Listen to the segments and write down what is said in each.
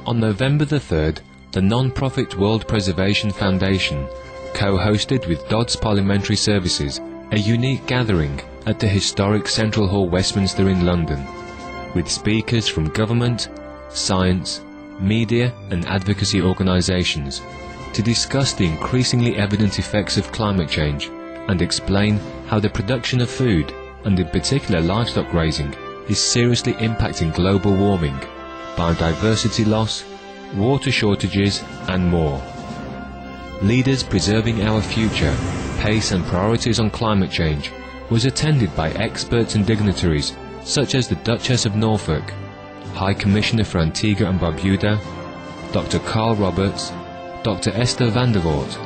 On November the 3rd, the non-profit World Preservation Foundation co-hosted with Dodds Parliamentary Services a unique gathering at the historic Central Hall, Westminster in London, with speakers from government, science, media and advocacy organisations to discuss the increasingly evident effects of climate change and explain how the production of food, and in particular livestock grazing, is seriously impacting global warming, biodiversity loss, water shortages and more. Leaders Preserving Our Future, Pace and Priorities on Climate Change was attended by experts and dignitaries such as the Duchess of Norfolk, High Commissioner for Antigua and Barbuda, Dr. Carl Roberts, Dr. Esther van der Voort,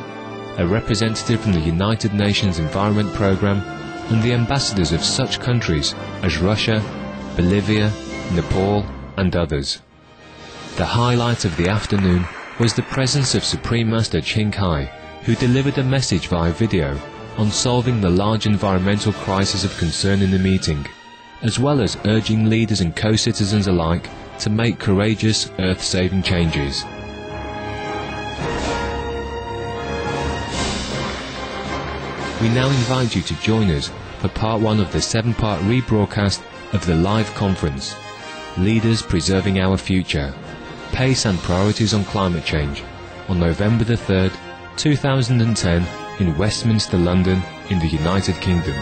a representative from the United Nations Environment Programme, and the ambassadors of such countries as Russia, Bolivia, Nepal and others. The highlight of the afternoon was the presence of Supreme Master Ching Hai, who delivered a message via video on solving the large environmental crisis of concern in the meeting, as well as urging leaders and co-citizens alike to make courageous, earth-saving changes. We now invite you to join us for part 1 of the 7-part rebroadcast of the live conference, Leaders Preserving Our Future, Pace and Priorities on Climate Change, on November the 3rd, 2010 in Westminster, London, in the United Kingdom.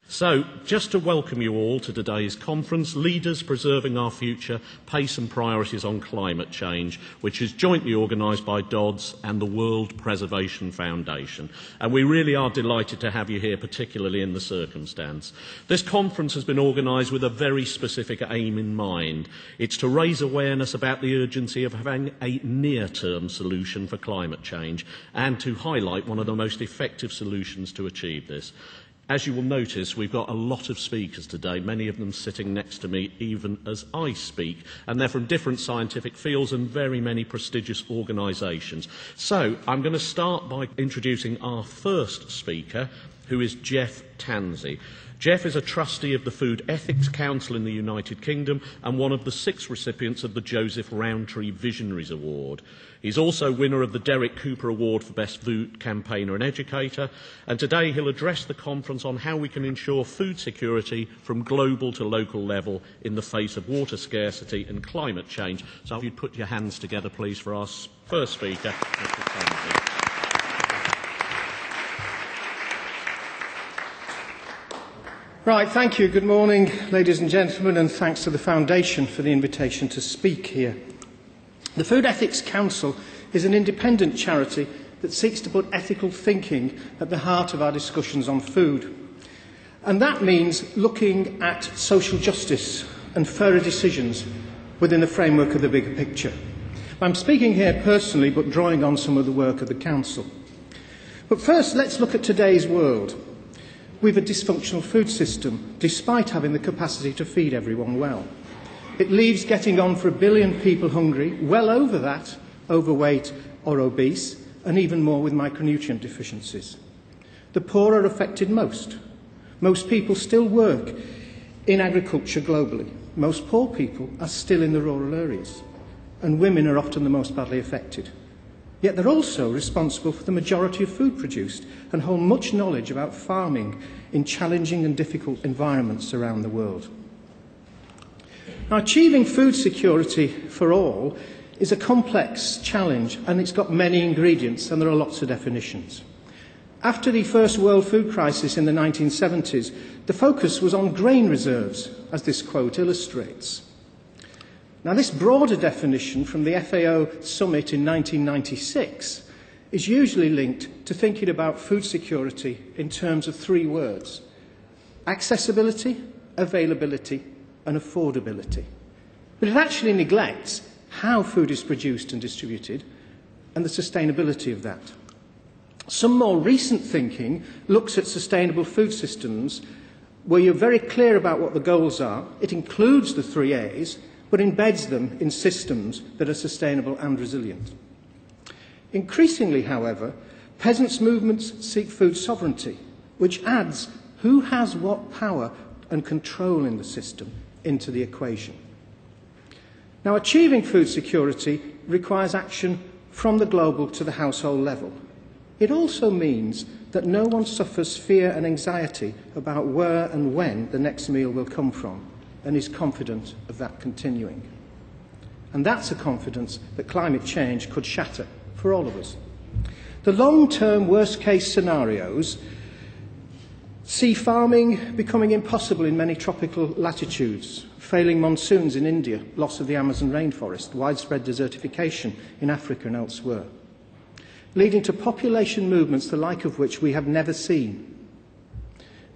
So, just to welcome you all to today's conference, Leaders Preserving Our Future, Pace and Priorities on Climate Change, which is jointly organised by Dodds and the World Preservation Foundation. And we really are delighted to have you here, particularly in the circumstance. This conference has been organised with a very specific aim in mind. It's to raise awareness about the urgency of having a near-term solution for climate change and to highlight one of the most effective solutions to achieve this. As you will notice, we've got a lot of speakers today, many of them sitting next to me even as I speak, and they're from different scientific fields and very many prestigious organisations. So I'm going to start by introducing our first speaker, who is Jeff Tansey. Jeff is a trustee of the Food Ethics Council in the United Kingdom and one of the 6 recipients of the Joseph Rowntree Visionaries Award. He's also winner of the Derek Cooper Award for Best Food Campaigner and Educator, and today he'll address the conference on how we can ensure food security from global to local level in the face of water scarcity and climate change. So if you'd put your hands together, please, for our first speaker, Mr. Tansey. Right, thank you. Good morning, ladies and gentlemen, and thanks to the Foundation for the invitation to speak here. The Food Ethics Council is an independent charity that seeks to put ethical thinking at the heart of our discussions on food. And that means looking at social justice and fairer decisions within the framework of the bigger picture. I'm speaking here personally, but drawing on some of the work of the Council. But first, let's look at today's world. We have a dysfunctional food system, despite having the capacity to feed everyone well. It leaves getting on for 1 billion people hungry, well over that, overweight or obese, and even more with micronutrient deficiencies. The poor are affected most. Most people still work in agriculture globally. Most poor people are still in the rural areas, and women are often the most badly affected. Yet they're also responsible for the majority of food produced and hold much knowledge about farming in challenging and difficult environments around the world. Now, achieving food security for all is a complex challenge, and it's got many ingredients, and there are lots of definitions. After the first world food crisis in the 1970s, the focus was on grain reserves, as this quote illustrates. Now, this broader definition from the FAO summit in 1996 is usually linked to thinking about food security in terms of 3 words: accessibility, availability, and affordability. But it actually neglects how food is produced and distributed and the sustainability of that. Some more recent thinking looks at sustainable food systems where you're very clear about what the goals are. It includes the 3 A's, but embeds them in systems that are sustainable and resilient. Increasingly, however, peasants' movements seek food sovereignty, which adds who has what power and control in the system into the equation. Now, achieving food security requires action from the global to the household level. It also means that no one suffers fear and anxiety about where and when the next meal will come from and is confident of that continuing. And that's a confidence that climate change could shatter for all of us. The long-term worst-case scenarios see farming becoming impossible in many tropical latitudes, failing monsoons in India, loss of the Amazon rainforest, widespread desertification in Africa and elsewhere, leading to population movements the like of which we have never seen.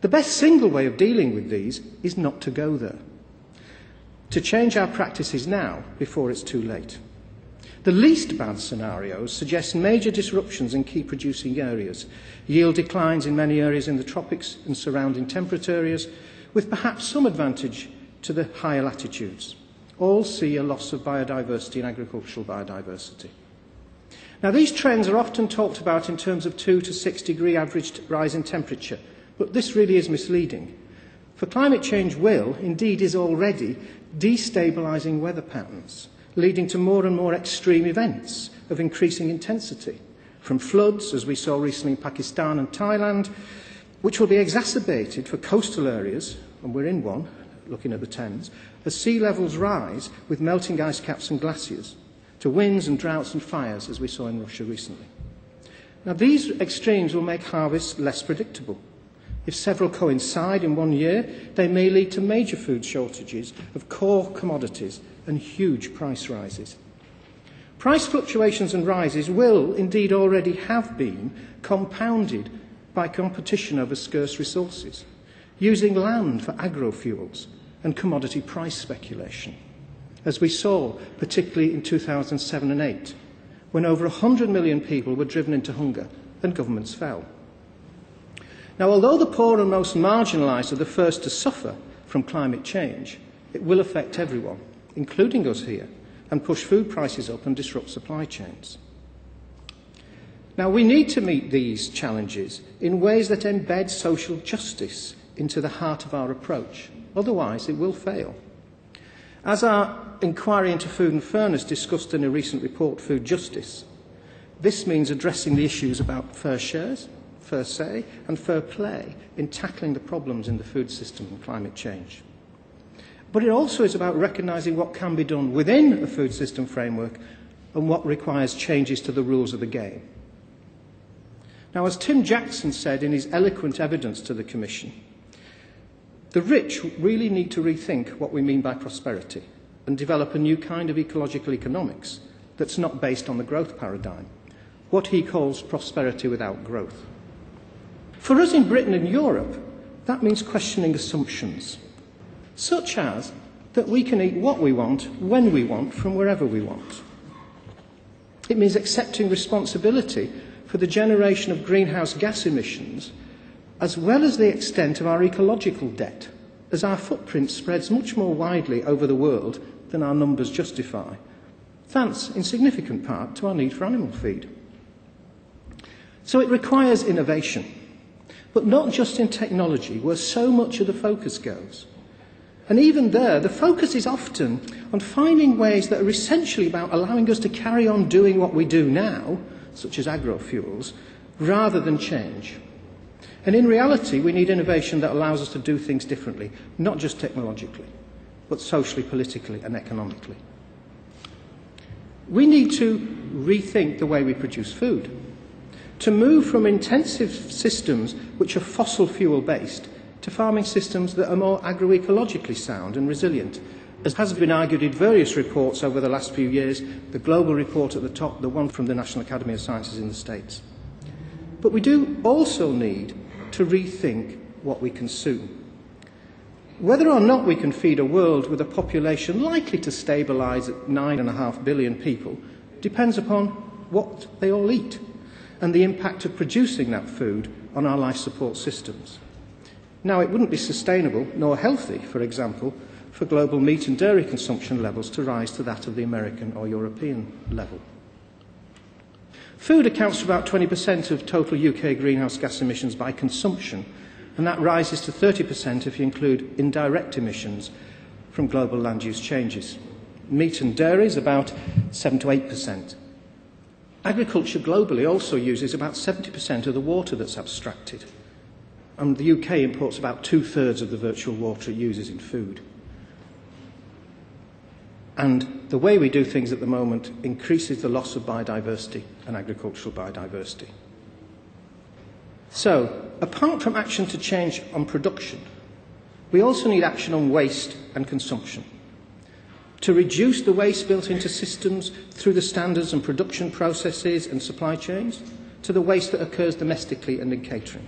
The best single way of dealing with these is not to go there, to change our practices now before it's too late. The least bad scenarios suggest major disruptions in key producing areas, yield declines in many areas in the tropics and surrounding temperate areas, with perhaps some advantage to the higher latitudes. All see a loss of biodiversity and agricultural biodiversity. Now, these trends are often talked about in terms of 2 to 6 degree average rise in temperature, but this really is misleading. For climate change will, indeed is already, destabilising weather patterns, leading to more and more extreme events of increasing intensity, from floods, as we saw recently in Pakistan and Thailand, which will be exacerbated for coastal areas, and we're in one, looking at the Thames, as sea levels rise with melting ice caps and glaciers, to winds and droughts and fires, as we saw in Russia recently. Now, these extremes will make harvests less predictable. If several coincide in one year, they may lead to major food shortages of core commodities and huge price rises. Price fluctuations and rises will, indeed already have been, compounded by competition over scarce resources, using land for agrofuels and commodity price speculation, as we saw particularly in 2007 and 2008, when over 100 million people were driven into hunger and governments fell. Now, although the poor and most marginalised are the first to suffer from climate change, it will affect everyone, including us here, and push food prices up and disrupt supply chains. Now, we need to meet these challenges in ways that embed social justice into the heart of our approach. Otherwise, it will fail. As our inquiry into food and fairness discussed in a recent report, Food Justice, this means addressing the issues about fair shares, fair say and fair play in tackling the problems in the food system and climate change. But it also is about recognising what can be done within a food system framework and what requires changes to the rules of the game. Now, as Tim Jackson said in his eloquent evidence to the Commission, the rich really need to rethink what we mean by prosperity and develop a new kind of ecological economics that's not based on the growth paradigm, what he calls prosperity without growth. For us in Britain and Europe, that means questioning assumptions, such as that we can eat what we want, when we want, from wherever we want. It means accepting responsibility for the generation of greenhouse gas emissions, as well as the extent of our ecological debt, as our footprint spreads much more widely over the world than our numbers justify, thanks in significant part to our need for animal feed. So it requires innovation, but not just in technology, where so much of the focus goes. And even there, the focus is often on finding ways that are essentially about allowing us to carry on doing what we do now, such as agrofuels, rather than change. And in reality, we need innovation that allows us to do things differently, not just technologically, but socially, politically, and economically. We need to rethink the way we produce food, to move from intensive systems which are fossil fuel based to farming systems that are more agroecologically sound and resilient, as has been argued in various reports over the last few years, the global report at the top, the one from the National Academy of Sciences in the States. But we do also need to rethink what we consume. Whether or not we can feed a world with a population likely to stabilise at 9.5 billion people depends upon what they all eat and the impact of producing that food on our life support systems. Now, it wouldn't be sustainable nor healthy, for example, for global meat and dairy consumption levels to rise to that of the American or European level. Food accounts for about 20% of total UK greenhouse gas emissions by consumption, and that rises to 30% if you include indirect emissions from global land use changes. Meat and dairy is about 7 to 8%. Agriculture globally also uses about 70% of the water that's abstracted, and the UK imports about 2/3 of the virtual water it uses in food. And the way we do things at the moment increases the loss of biodiversity and agricultural biodiversity. So, apart from action to change on production, we also need action on waste and consumption. To reduce the waste built into systems through the standards and production processes and supply chains, to the waste that occurs domestically and in catering.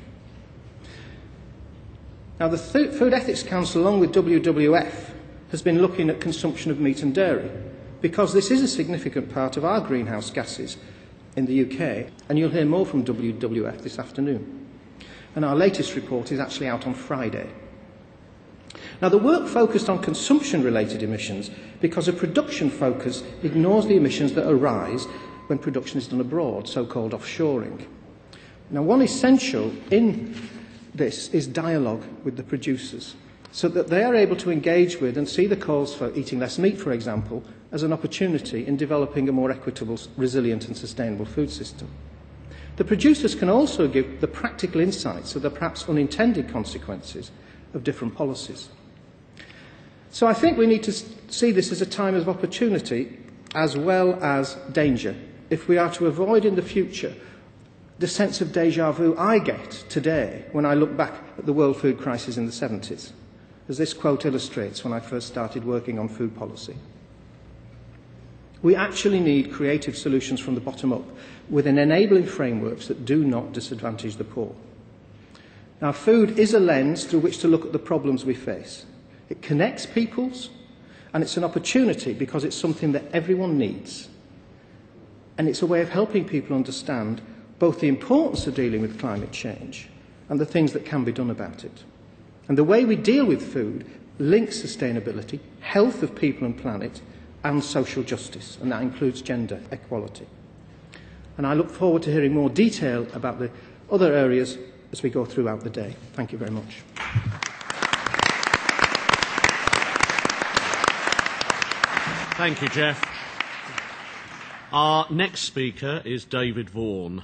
Now, the Food Ethics Council, along with WWF, has been looking at consumption of meat and dairy, because this is a significant part of our greenhouse gases in the UK, and you'll hear more from WWF this afternoon. And our latest report is actually out on Friday. Now, the work focused on consumption-related emissions because a production focus ignores the emissions that arise when production is done abroad, so-called offshoring. Now, one essential in this is dialogue with the producers, so that they are able to engage with and see the calls for eating less meat, for example, as an opportunity in developing a more equitable, resilient and sustainable food system. The producers can also give the practical insights of the perhaps unintended consequences of different policies. So I think we need to see this as a time of opportunity as well as danger, if we are to avoid in the future the sense of déjà vu I get today when I look back at the world food crisis in the 70s, as this quote illustrates when I first started working on food policy. We actually need creative solutions from the bottom up, within enabling frameworks that do not disadvantage the poor. Now, food is a lens through which to look at the problems we face. It connects peoples, and it's an opportunity because it's something that everyone needs. And it's a way of helping people understand both the importance of dealing with climate change and the things that can be done about it. And the way we deal with food links sustainability, health of people and planet, and social justice, and that includes gender equality. And I look forward to hearing more detail about the other areas as we go throughout the day. Thank you very much. Thank you, Jeff. Our next speaker is David Vaughan.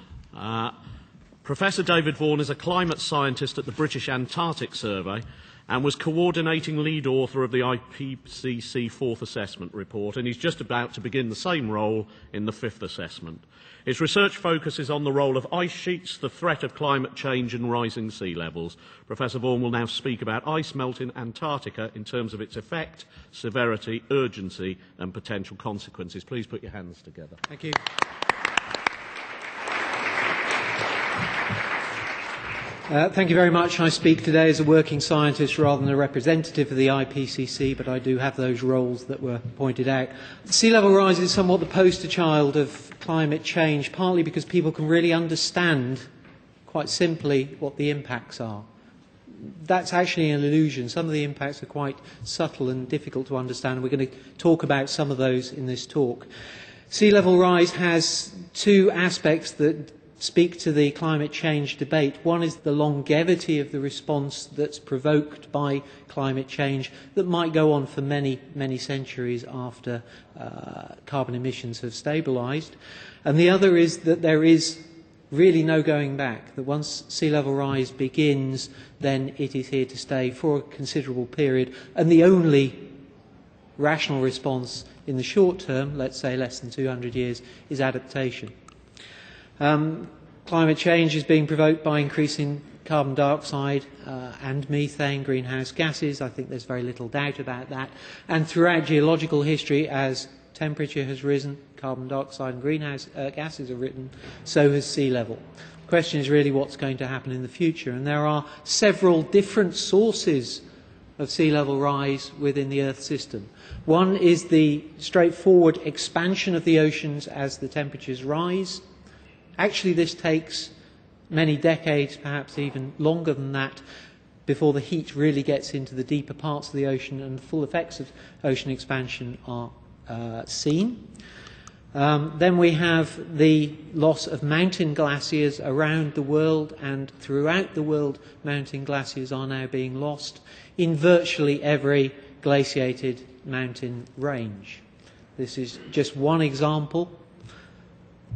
Professor David Vaughan is a climate scientist at the British Antarctic Survey and was coordinating lead author of the IPCC fourth assessment report, and he's just about to begin the same role in the fifth assessment. His research focuses on the role of ice sheets, the threat of climate change and rising sea levels. Professor Vaughan will now speak about ice melt in Antarctica in terms of its effect, severity, urgency and potential consequences. Please put your hands together. Thank you. Thank you very much. I speak today as a working scientist rather than a representative of the IPCC, but I do have those roles that were pointed out. Sea level rise is somewhat the poster child of climate change, partly because people can really understand, quite simply, what the impacts are. That's actually an illusion. Some of the impacts are quite subtle and difficult to understand. We're going to talk about some of those in this talk. Sea level rise has two aspects that speak to the climate change debate. One is the longevity of the response that's provoked by climate change that might go on for many, many centuries after carbon emissions have stabilised. And the other is that there is really no going back, that once sea level rise begins, then it is here to stay for a considerable period. And the only rational response in the short term, let's say less than 200 years, is adaptation. Climate change is being provoked by increasing carbon dioxide and methane, greenhouse gases. I think there's very little doubt about that. And throughout geological history, as temperature has risen, carbon dioxide and greenhouse gases have risen, so has sea level. The question is really what's going to happen in the future. And there are several different sources of sea level rise within the Earth system. One is the straightforward expansion of the oceans as the temperatures rise. Actually, this takes many decades, perhaps even longer than that, before the heat really gets into the deeper parts of the ocean and the full effects of ocean expansion are seen. Then we have the loss of mountain glaciers around the world, and throughout the world mountain glaciers are now being lost in virtually every glaciated mountain range. This is just one example.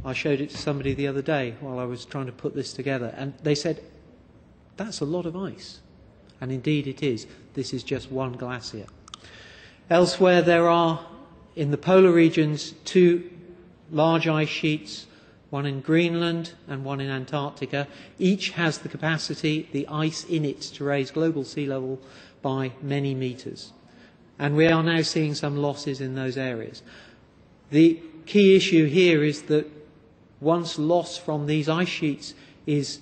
I showed it to somebody the other day while I was trying to put this together, and they said, that's a lot of ice. And indeed it is. This is just one glacier. Elsewhere there are, in the polar regions, two large ice sheets, one in Greenland and one in Antarctica. Each has the capacity, the ice in it, to raise global sea level by many metres. And we are now seeing some losses in those areas. The key issue here is that once loss from these ice sheets is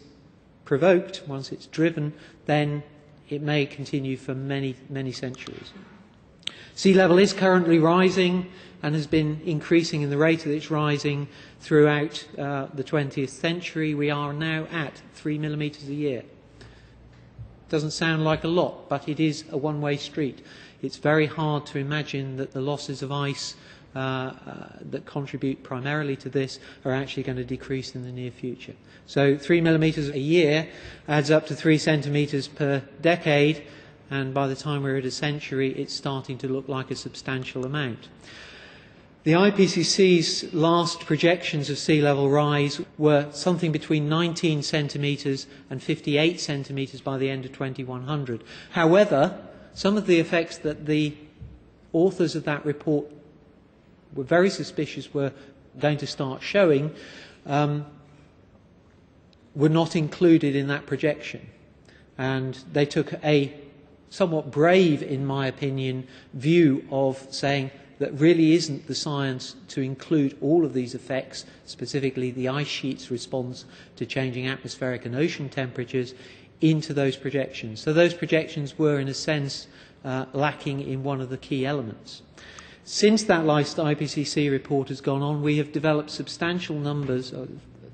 provoked, once it's driven, then it may continue for many, many centuries. Sea level is currently rising and has been increasing in the rate that it's rising throughout the 20th century. We are now at 3 millimetres a year. Doesn't sound like a lot, but it is a one-way street. It's very hard to imagine that the losses of ice that contribute primarily to this are actually going to decrease in the near future. So 3 millimetres a year adds up to 3 centimetres per decade, and by the time we're at a century, it's starting to look like a substantial amount. The IPCC's last projections of sea level rise were something between 19 centimetres and 58 centimetres by the end of 2100. However, some of the effects that the authors of that report were very suspicious were going to start showing were not included in that projection. And they took a somewhat brave, in my opinion, view of saying that really isn't the science to include all of these effects, specifically the ice sheet's response to changing atmospheric and ocean temperatures, into those projections. So those projections were, in a sense, lacking in one of the key elements. Since that last IPCC report has gone on, we have developed substantial numbers of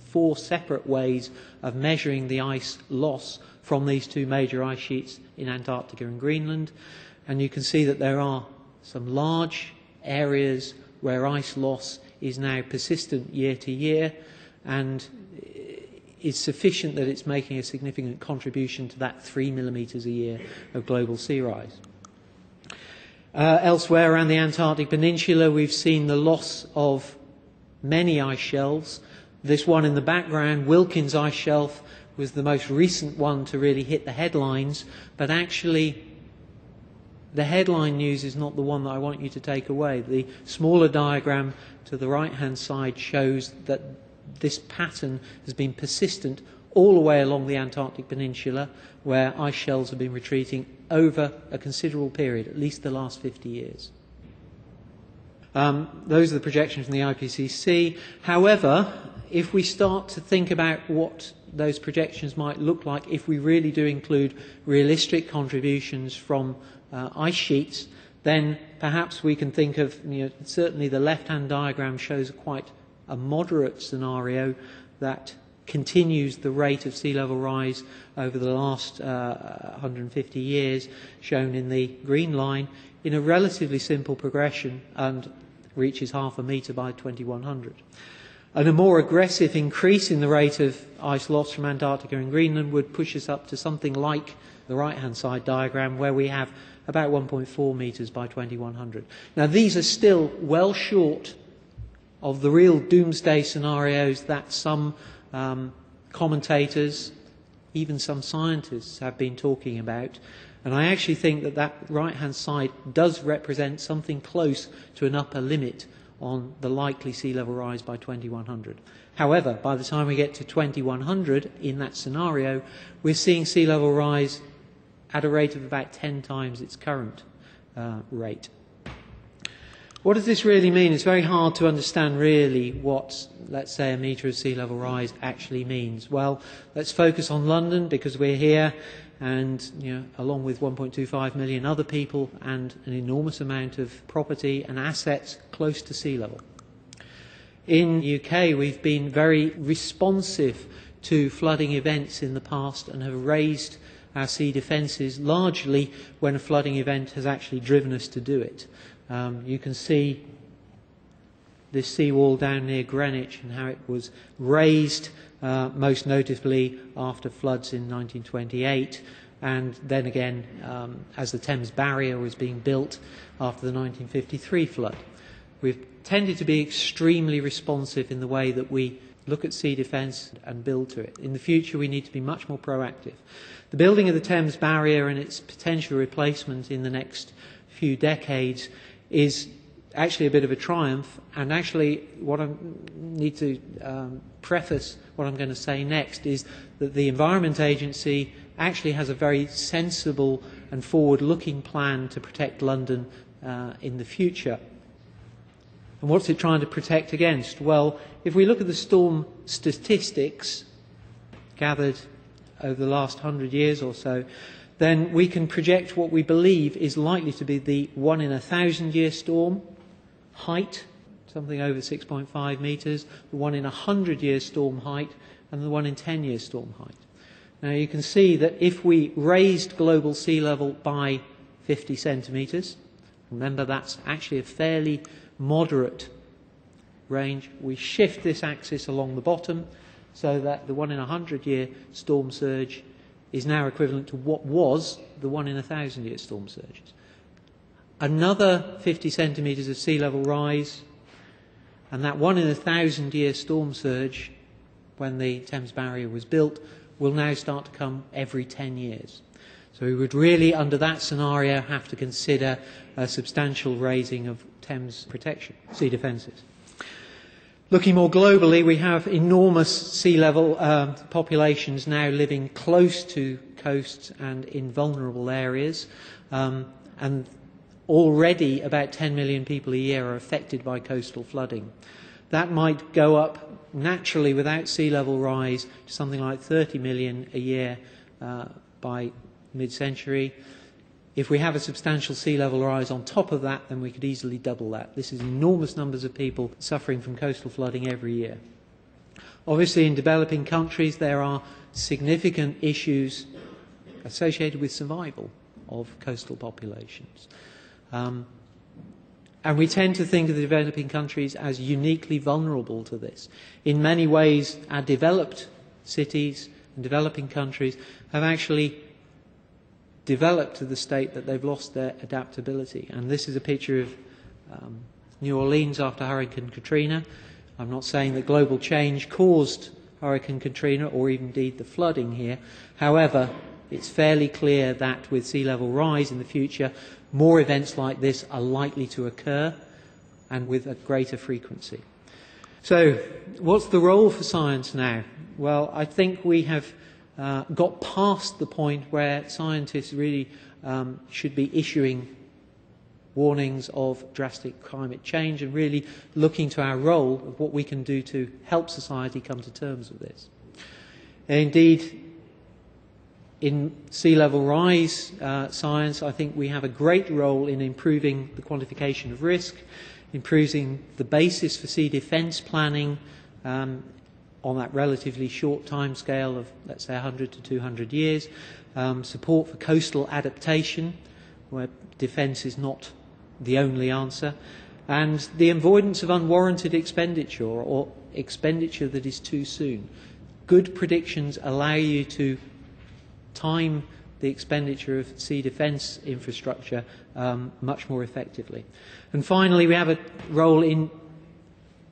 4 separate ways of measuring the ice loss from these two major ice sheets in Antarctica and Greenland. And you can see that there are some large areas where ice loss is now persistent year to year, and is sufficient that it's making a significant contribution to that 3 millimetres a year of global sea rise. Elsewhere around the Antarctic Peninsula, we've seen the loss of many ice shelves. This one in the background, Wilkins Ice Shelf, was the most recent one to really hit the headlines, but actually the headline news is not the one that I want you to take away. The smaller diagram to the right-hand side shows that this pattern has been persistent all the way along the Antarctic Peninsula, where ice shelves have been retreating over a considerable period, at least the last 50 years. Those are the projections from the IPCC. However, if we start to think about what those projections might look like if we really do include realistic contributions from ice sheets, then perhaps we can think of, certainly the left-hand diagram shows quite a moderate scenario that continues the rate of sea level rise over the last 150 years, shown in the green line, in a relatively simple progression and reaches 0.5 metre by 2100. And a more aggressive increase in the rate of ice loss from Antarctica and Greenland would push us up to something like the right-hand side diagram, where we have about 1.4 metres by 2100. Now, these are still well short of the real doomsday scenarios that some commentators, even some scientists, have been talking about. And I actually think that that right-hand side does represent something close to an upper limit on the likely sea level rise by 2100. However, by the time we get to 2100, in that scenario, we're seeing sea level rise at a rate of about 10 times its current rate. What does this really mean? It's very hard to understand really what, let's say, a metre of sea level rise actually means. Well, let's focus on London, because we're here, and along with 1.25 million other people and an enormous amount of property and assets close to sea level. In the UK, we've been very responsive to flooding events in the past and have raised our sea defences largely when a flooding event has actually driven us to do it. You can see this seawall down near Greenwich and how it was raised, most notably after floods in 1928, and then again as the Thames Barrier was being built after the 1953 flood. We've tended to be extremely responsive in the way that we look at sea defence and build to it. In the future, we need to be much more proactive. The building of the Thames Barrier and its potential replacement in the next few decades is actually a bit of a triumph, and actually what I need to preface what I'm going to say next is that the Environment Agency actually has a very sensible and forward-looking plan to protect London in the future. And what's it trying to protect against? Well, if we look at the storm statistics gathered over the last 100 years or so, then we can project what we believe is likely to be the 1 in 1,000 year storm height, something over 6.5 metres, the 1 in 100 year storm height, and the 1 in 10 year storm height. Now you can see that if we raised global sea level by 50 centimetres, remember that's actually a fairly moderate range, we shift this axis along the bottom so that the 1 in 100 year storm surge is now equivalent to what was the 1 in 1,000 year storm surges. Another 50 centimetres of sea level rise, and that 1 in 1,000 year storm surge, when the Thames Barrier was built, will now start to come every 10 years. So we would really, under that scenario, have to consider a substantial raising of Thames protection, sea defences. Looking more globally, we have enormous sea level populations now living close to coasts and in vulnerable areas, and already about 10 million people a year are affected by coastal flooding. That might go up naturally without sea level rise to something like 30 million a year by mid-century. If we have a substantial sea level rise on top of that, then we could easily double that. This is enormous numbers of people suffering from coastal flooding every year. Obviously, in developing countries, there are significant issues associated with survival of coastal populations. And we tend to think of the developing countries as uniquely vulnerable to this. In many ways, our developed cities and developing countries have actually developed to the state that they've lost their adaptability. And this is a picture of New Orleans after Hurricane Katrina. I'm not saying that global change caused Hurricane Katrina or even indeed the flooding here. However, it's fairly clear that with sea level rise in the future, more events like this are likely to occur and with a greater frequency. So, what's the role for science now? Well, I think we have got past the point where scientists really should be issuing warnings of drastic climate change and really looking to our role of what we can do to help society come to terms with this. Indeed, in sea level rise science, I think we have a great role in improving the quantification of risk, improving the basis for sea defence planning on that relatively short time scale of, let's say, 100 to 200 years, support for coastal adaptation, where defence is not the only answer, and the avoidance of unwarranted expenditure or expenditure that is too soon. Good predictions allow you to time the expenditure of sea defence infrastructure much more effectively. And finally, we have a role in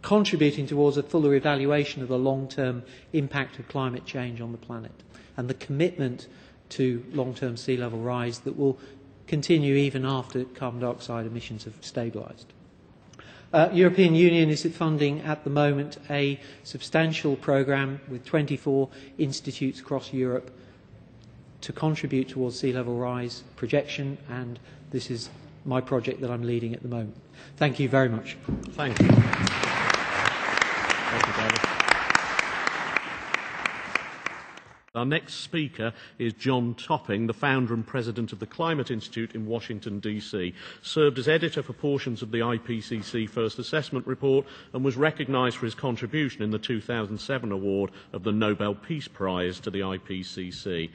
contributing towards a fuller evaluation of the long-term impact of climate change on the planet and the commitment to long-term sea level rise that will continue even after carbon dioxide emissions have stabilised. European Union is funding at the moment a substantial programme with 24 institutes across Europe to contribute towards sea level rise projection, and this is my project that I'm leading at the moment. Thank you very much. Thank you. Thank you, David. Our next speaker is John Topping, the founder and president of the Climate Institute in Washington, D.C., served as editor for portions of the IPCC First Assessment Report and was recognised for his contribution in the 2007 award of the Nobel Peace Prize to the IPCC.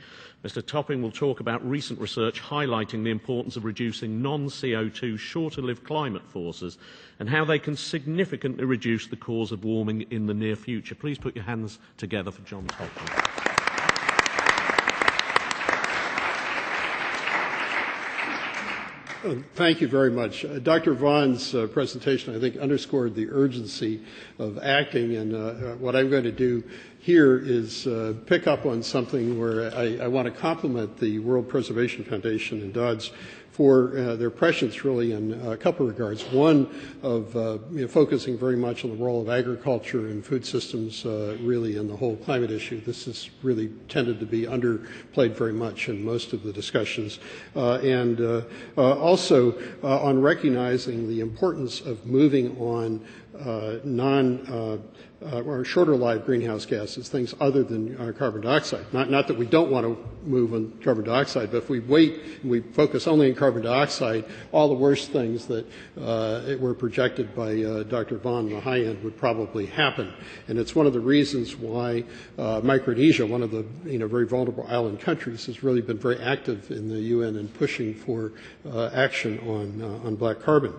Mr. Topping will talk about recent research highlighting the importance of reducing non-CO2 shorter-lived climate forces and how they can significantly reduce the cause of warming in the near future. Please put your hands together for John Topping. Thank you very much. Dr. Vaughan's presentation, I think, underscored the urgency of acting, and what I'm going to do here is pick up on something where I want to compliment the World Preservation Foundation and Dodds for their prescience, really, in a couple of regards. One, of focusing very much on the role of agriculture and food systems, really, in the whole climate issue. This has really tended to be underplayed very much in most of the discussions. And also on recognizing the importance of moving on or shorter-lived greenhouse gases, things other than carbon dioxide. Not that we don't want to move on carbon dioxide, but if we wait and we focus only on carbon dioxide, all the worst things that were projected by Dr. Vaughan on the high end would probably happen. And it's one of the reasons why Micronesia, one of the very vulnerable island countries, has really been very active in the UN in pushing for action on black carbon.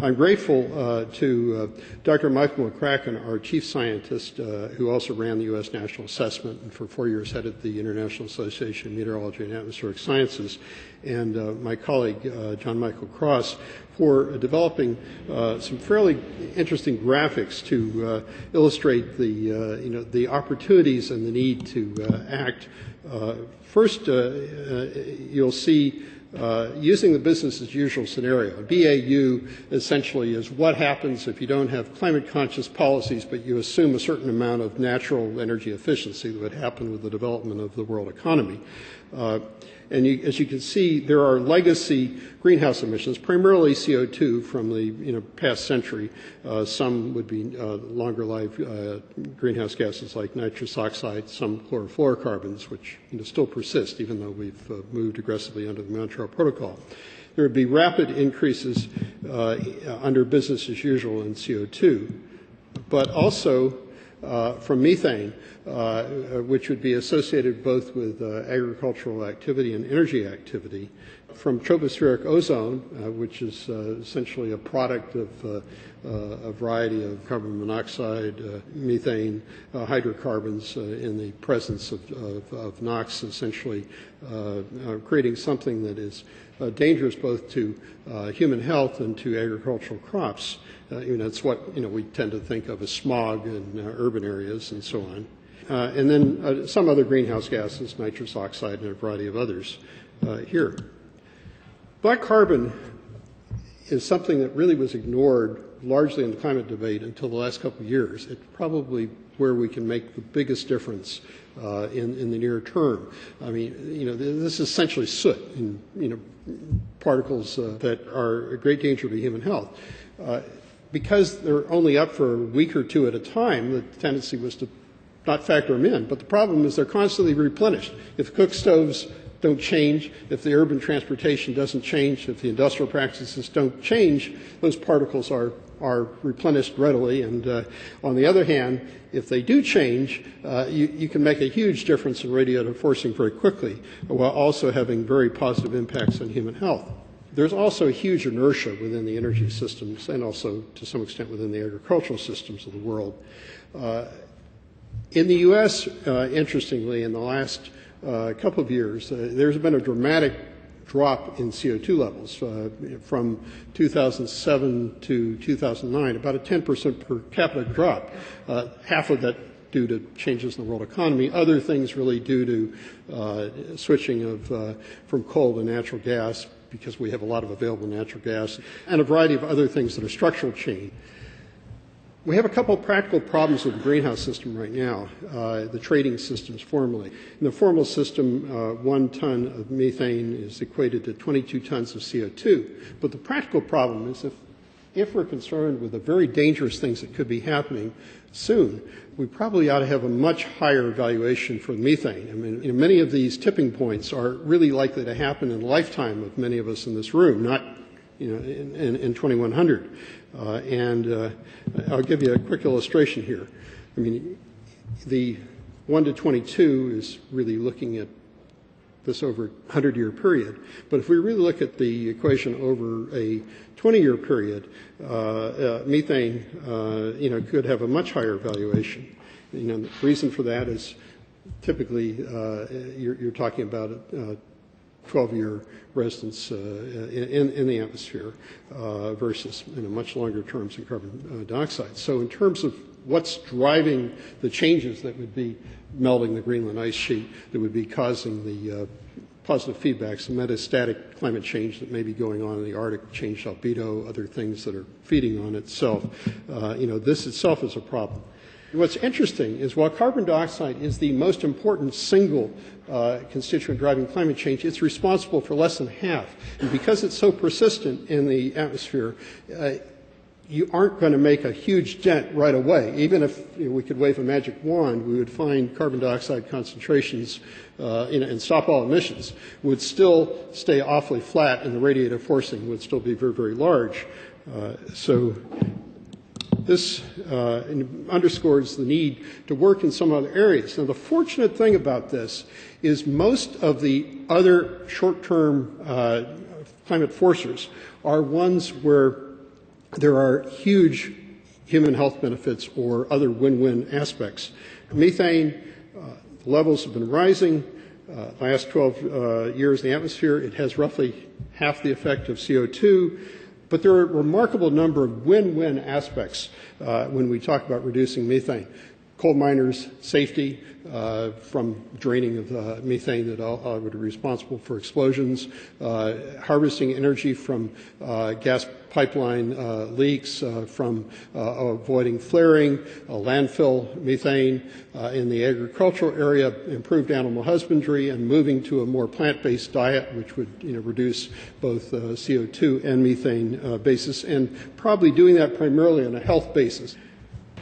I'm grateful to Dr. Michael McCracken, our chief scientist, who also ran the U.S. National Assessment and for 4 years headed the International Association of Meteorology and Atmospheric Sciences, and my colleague, John Michael Cross, for developing some fairly interesting graphics to illustrate the opportunities and the need to act. First, you'll see using the business as usual scenario. BAU essentially is what happens if you don't have climate conscious policies, but you assume a certain amount of natural energy efficiency that would happen with the development of the world economy. And as you can see, there are legacy greenhouse emissions, primarily CO2 from the past century. Some would be longer-lived greenhouse gases like nitrous oxide, some chlorofluorocarbons, which still persist even though we've moved aggressively under the Montreal Protocol. There would be rapid increases under business as usual in CO2, but also from methane, which would be associated both with agricultural activity and energy activity, from tropospheric ozone, which is essentially a product of a variety of carbon monoxide, methane, hydrocarbons in the presence of NOx, essentially creating something that is dangerous both to human health and to agricultural crops. It's what we tend to think of as smog in urban areas and so on. And then some other greenhouse gases, nitrous oxide and a variety of others here. Black carbon is something that really was ignored largely in the climate debate until the last couple of years. It's probably where we can make the biggest difference in the near term. I mean, this is essentially soot and, particles that are a great danger to human health. Because they're only up for a week or two at a time, the tendency was to not factor them in. But the problem is they're constantly replenished. If cook stoves don't change, if the urban transportation doesn't change, if the industrial practices don't change, those particles are replenished readily. And on the other hand, if they do change, you can make a huge difference in radiative forcing very quickly, while also having very positive impacts on human health. There's also a huge inertia within the energy systems and also, to some extent, within the agricultural systems of the world. In the U.S., interestingly, in the last couple of years, there's been a dramatic drop in CO2 levels from 2007 to 2009, about a 10% per capita drop, half of that due to changes in the world economy, other things really due to switching from coal to natural gas, because we have a lot of available natural gas, and a variety of other things that are structural change. We have a couple of practical problems with the greenhouse system right now, the trading systems formally. In the formal system, 1 ton of methane is equated to 22 tons of CO2. But the practical problem is if if we're concerned with the very dangerous things that could be happening soon, we probably ought to have a much higher evaluation for methane. I mean, many of these tipping points are really likely to happen in the lifetime of many of us in this room, not in 2100. I'll give you a quick illustration here. I mean, the 1 to 22 is really looking at this over a 100-year period. But if we really look at the equation over a 20-year period, methane, could have a much higher valuation. The reason for that is typically you're talking about a 12-year residence in the atmosphere versus much longer terms in carbon dioxide. So in terms of what's driving the changes that would be melting the Greenland ice sheet, that would be causing the positive feedbacks, the metastatic climate change that may be going on in the Arctic, changed albedo, other things that are feeding on itself. This itself is a problem. What's interesting is while carbon dioxide is the most important single constituent driving climate change, it's responsible for less than half. And because it's so persistent in the atmosphere, you aren't going to make a huge dent right away. Even if we could wave a magic wand, we would find carbon dioxide concentrations and stop all emissions would still stay awfully flat, and the radiative forcing would still be very, very large. So this underscores the need to work in some other areas. Now, the fortunate thing about this is most of the other short-term climate forcers are ones where there are huge human health benefits or other win-win aspects. Methane, the levels have been rising. Last 12 years in the atmosphere, it has roughly half the effect of CO2. But there are a remarkable number of win-win aspects when we talk about reducing methane. Coal miners' safety from draining of methane that would be responsible for explosions, harvesting energy from gas pipeline leaks, from avoiding flaring, landfill methane in the agricultural area, improved animal husbandry, and moving to a more plant-based diet, which would reduce both CO2 and methane basis, and probably doing that primarily on a health basis.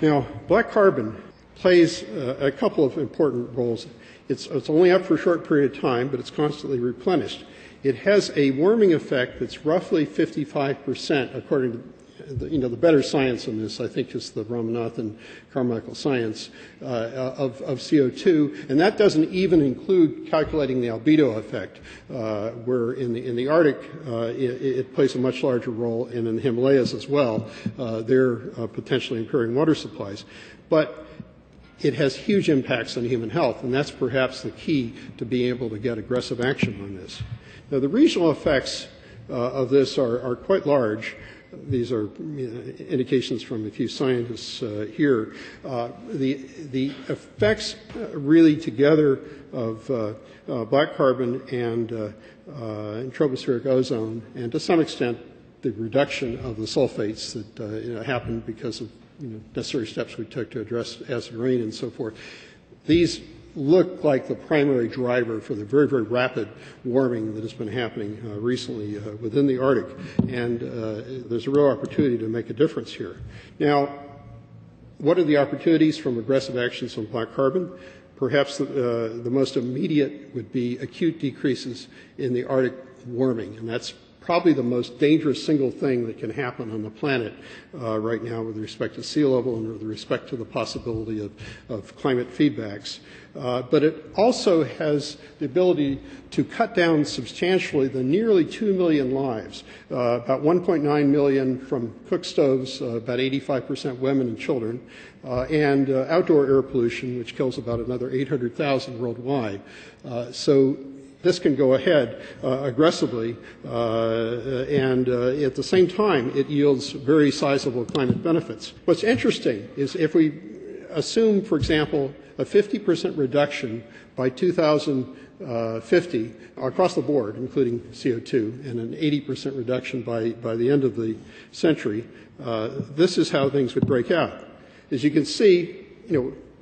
Now, black carbon plays a couple of important roles. It's only up for a short period of time, but it's constantly replenished. It has a warming effect that's roughly 55%, according to the better science on this, I think, is the Ramanathan Carmichael science of CO2, and that doesn't even include calculating the albedo effect, where in the Arctic it plays a much larger role, and in the Himalayas as well. They're potentially impairing water supplies. But it has huge impacts on human health, and that's perhaps the key to being able to get aggressive action on this. Now, the regional effects of this are quite large. These are indications from a few scientists here. The effects really together of black carbon and tropospheric ozone, and to some extent the reduction of the sulfates that happened because of necessary steps we took to address acid rain and so forth. These look like the primary driver for the very, very rapid warming that has been happening recently within the Arctic, and there's a real opportunity to make a difference here. Now, what are the opportunities from aggressive actions on black carbon? Perhaps the most immediate would be acute decreases in the Arctic warming, and that's probably the most dangerous single thing that can happen on the planet right now with respect to sea level and with respect to the possibility of climate feedbacks. But it also has the ability to cut down substantially the nearly 2 million lives, about 1.9 million from cook stoves, about 85% women and children, and outdoor air pollution, which kills about another 800,000 worldwide. So this can go ahead aggressively, and at the same time, it yields very sizable climate benefits. What's interesting is if we assume, for example, a 50% reduction by 2050 across the board, including CO2, and an 80% reduction by the end of the century, this is how things would break out. As you can see,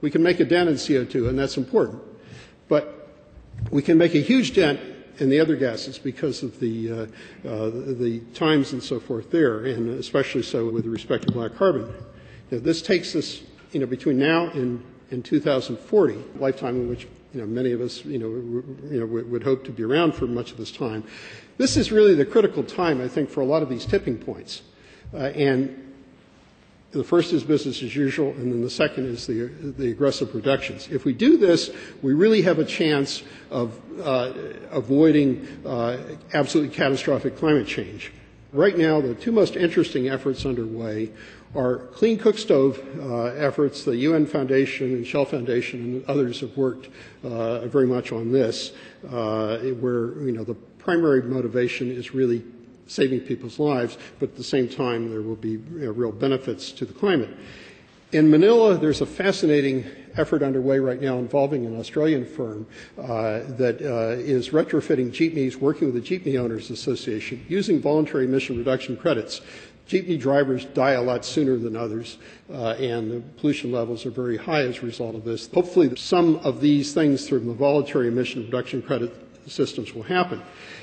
we can make a dent in CO2, and that's important. But we can make a huge dent and the other gases because of the times and so forth there, and especially so with respect to black carbon. Now, this takes us, between now and 2040, lifetime in which many of us would hope to be around for much of this time. This is really the critical time, I think, for a lot of these tipping points, and the first is business as usual, and then the second is the aggressive reductions. If we do this, we really have a chance of avoiding absolutely catastrophic climate change. Right now, the two most interesting efforts underway are clean cook stove efforts. The UN Foundation and Shell Foundation and others have worked very much on this, where the primary motivation is really saving people's lives, but at the same time there will be real benefits to the climate. In Manila, there's a fascinating effort underway right now involving an Australian firm that is retrofitting jeepneys, working with the Jeepney Owners Association, using voluntary emission reduction credits. Jeepney drivers die a lot sooner than others, and the pollution levels are very high as a result of this. Hopefully some of these things through the voluntary emission reduction credit systems will happen.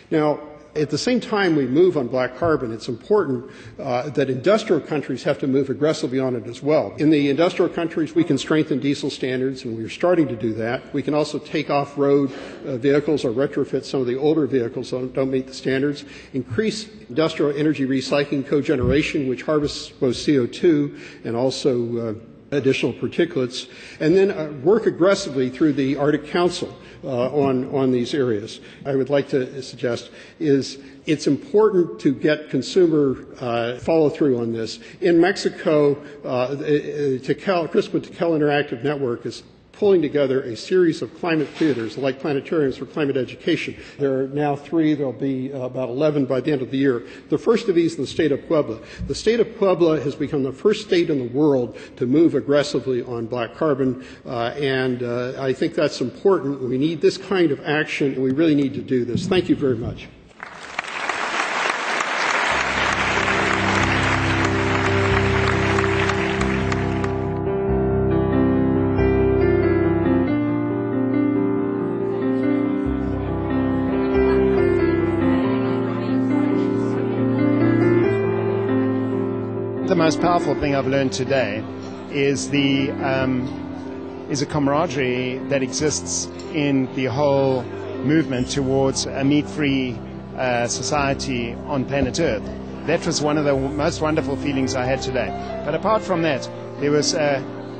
Now, at the same time we move on black carbon, it's important that industrial countries have to move aggressively on it as well. In the industrial countries, we can strengthen diesel standards, and we're starting to do that. We can also take off-road vehicles or retrofit some of the older vehicles that don't meet the standards, increase industrial energy recycling cogeneration, which harvests both CO2 and also additional particulates, and then work aggressively through the Arctic Council on these areas. I would like to suggest is it's important to get consumer follow-through on this. In Mexico, CRISPR Tequel Interactive Network is pulling together a series of climate theaters like planetariums for climate education. There are now 3. There will be about 11 by the end of the year. The first of these is the state of Puebla. The state of Puebla has become the first state in the world to move aggressively on black carbon, and I think that's important. We need this kind of action, and we really need to do this. Thank you very much. The most powerful thing I've learned today is a camaraderie that exists in the whole movement towards a meat-free society on planet Earth. That was one of the most wonderful feelings I had today. But apart from that, there was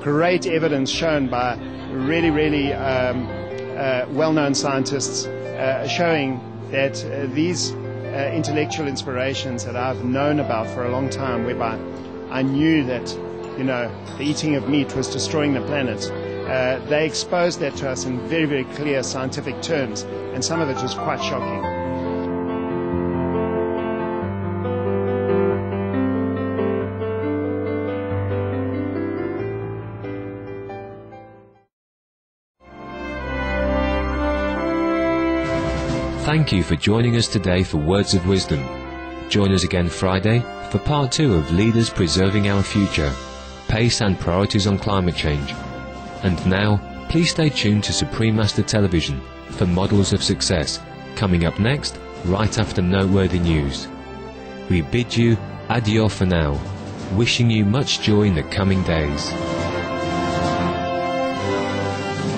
great evidence shown by really well-known scientists showing that these intellectual inspirations that I've known about for a long time, whereby I knew that, the eating of meat was destroying the planet. They exposed that to us in very clear scientific terms, and some of it was quite shocking. Thank you for joining us today for Words of Wisdom. Join us again Friday for part 2 of Leaders Preserving Our Future, Pace and Priorities on Climate Change. And now, please stay tuned to Supreme Master Television for Models of Success, coming up next, right after Noteworthy News. We bid you adieu for now, wishing you much joy in the coming days.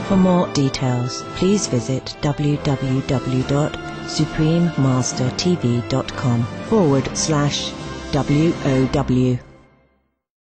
For more details, please visit www.suprememastertv.com/WOW.